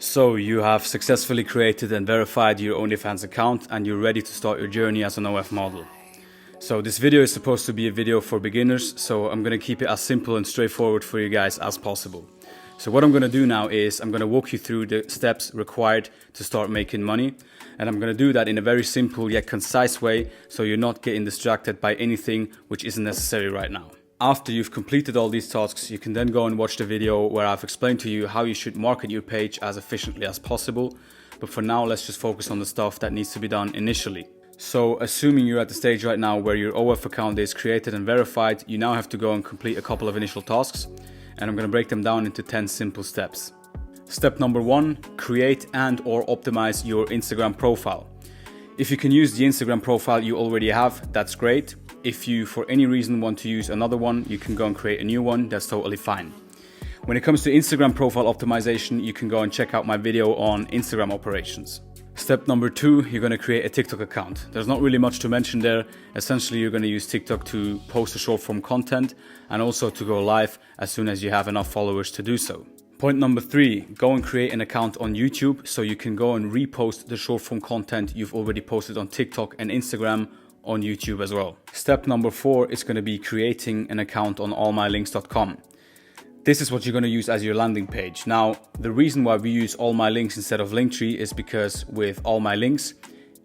So you have successfully created and verified your Onlyfans account and you're ready to start your journey as an OF model. So this video is supposed to be a video for beginners, so I'm going to keep it as simple and straightforward for you guys as possible. So what I'm going to do now is I'm going to walk you through the steps required to start making money, and I'm going to do that in a very simple yet concise way so you're not getting distracted by anything which isn't necessary right now. After you've completed all these tasks, you can then go and watch the video where I've explained to you how you should market your page as efficiently as possible. But for now, let's just focus on the stuff that needs to be done initially. So assuming you're at the stage right now where your OF account is created and verified, you now have to go and complete a couple of initial tasks. And I'm going to break them down into 10 simple steps. Step number 1, create and or optimize your Instagram profile. If you can use the Instagram profile you already have, that's great. If you for any reason want to use another one, you can go and create a new one, that's totally fine. When it comes to Instagram profile optimization, you can go and check out my video on Instagram operations. Step number 2, you're going to create a TikTok account. There's not really much to mention there. Essentially, you're going to use TikTok to post a short form content and also to go live as soon as you have enough followers to do so. Point number 3, go and create an account on YouTube so you can go and repost the short form content you've already posted on TikTok and Instagram on YouTube as well. Step number 4 is going to be creating an account on allmylinks.com. This is what you're going to use as your landing page. Now, the reason why we use All My Links instead of Linktree is because with All My Links,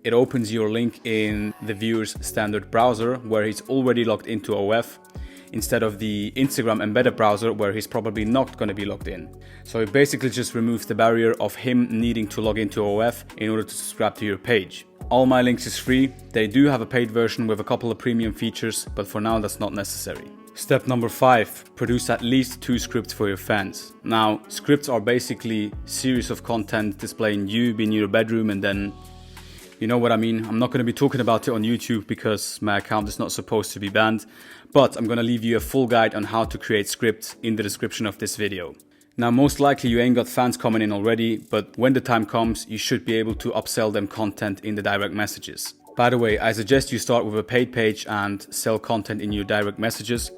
it opens your link in the viewer's standard browser where he's already logged into OF, instead of the Instagram embedded browser where he's probably not going to be logged in. So it basically just removes the barrier of him needing to log into OF in order to subscribe to your page. All My Links is free. They do have a paid version with a couple of premium features, but for now that's not necessary. Step number 5, produce at least 2 scripts for your fans. Now, scripts are basically series of content displaying you being in your bedroom, and then you know what I mean. I'm not going to be talking about it on YouTube because my account is not supposed to be banned, but I'm going to leave you a full guide on how to create scripts in the description of this video. Now, most likely you ain't got fans coming in already, but when the time comes, you should be able to upsell them content in the direct messages. By the way, I suggest you start with a paid page and sell content in your direct messages,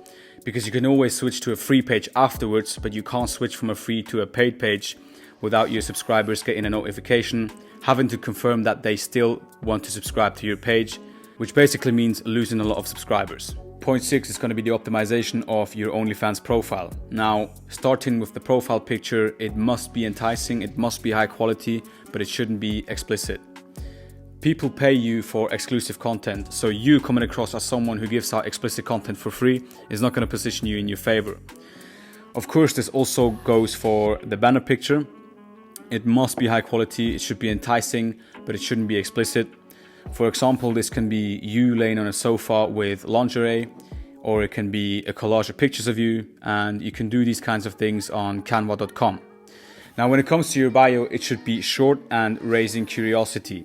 because you can always switch to a free page afterwards, but you can't switch from a free to a paid page without your subscribers getting a notification, having to confirm that they still want to subscribe to your page, which basically means losing a lot of subscribers. Point 6 is going to be the optimization of your OnlyFans profile. Now, starting with the profile picture, it must be enticing, it must be high quality, but it shouldn't be explicit. People pay you for exclusive content, so you coming across as someone who gives out explicit content for free is not going to position you in your favor. Of course, this also goes for the banner picture. It must be high quality, it should be enticing, but it shouldn't be explicit. For example, this can be you laying on a sofa with lingerie, or it can be a collage of pictures of you, and you can do these kinds of things on canva.com. Now, when it comes to your bio, it should be short and raising curiosity.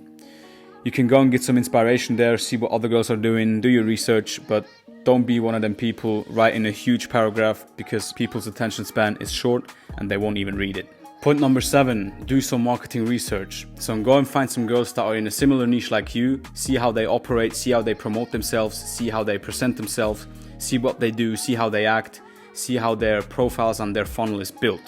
You can go and get some inspiration there, see what other girls are doing, do your research, but don't be one of them people writing a huge paragraph, because people's attention span is short and they won't even read it. Point number 7, do some marketing research. So go and find some girls that are in a similar niche like you, see how they operate, see how they promote themselves, see how they present themselves, see what they do, see how they act, see how their profiles and their funnel is built.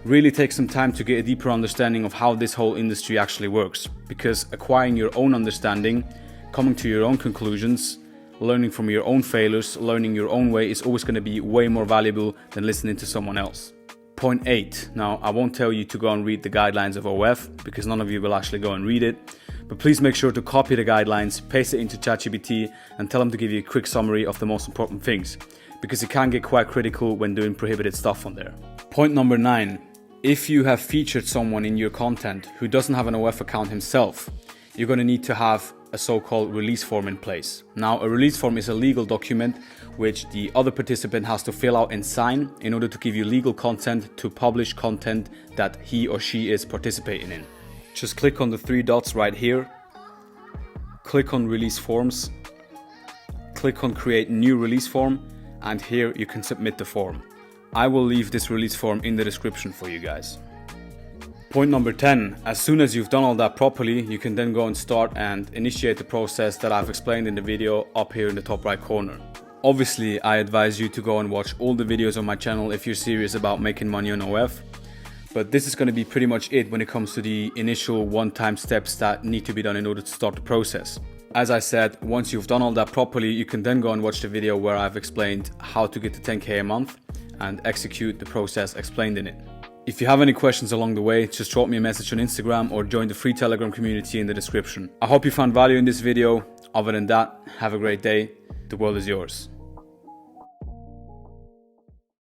Really take some time to get a deeper understanding of how this whole industry actually works, because acquiring your own understanding, coming to your own conclusions, learning from your own failures, learning your own way is always going to be way more valuable than listening to someone else. Point 8. Now, I won't tell you to go and read the guidelines of OF because none of you will actually go and read it, but please make sure to copy the guidelines, paste it into ChatGPT and tell them to give you a quick summary of the most important things, because it can get quite critical when doing prohibited stuff on there. Point number 9. If you have featured someone in your content who doesn't have an OF account himself, you're going to need to have a so-called release form in place. Now, a release form is a legal document which the other participant has to fill out and sign in order to give you legal consent to publish content that he or she is participating in. Just click on the 3 dots right here, click on release forms, click on create new release form, and here you can submit the form. I will leave this release form in the description for you guys. Point number 10, as soon as you've done all that properly, you can then go and start and initiate the process that I've explained in the video up here in the top right corner. Obviously, I advise you to go and watch all the videos on my channel if you're serious about making money on OF. But this is going to be pretty much it when it comes to the initial one-time steps that need to be done in order to start the process. As I said, once you've done all that properly, you can then go and watch the video where I've explained how to get to 10K a month and execute the process explained in it. If you have any questions along the way, just drop me a message on Instagram or join the free Telegram community in the description. I hope you found value in this video. Other than that, have a great day. The world is yours.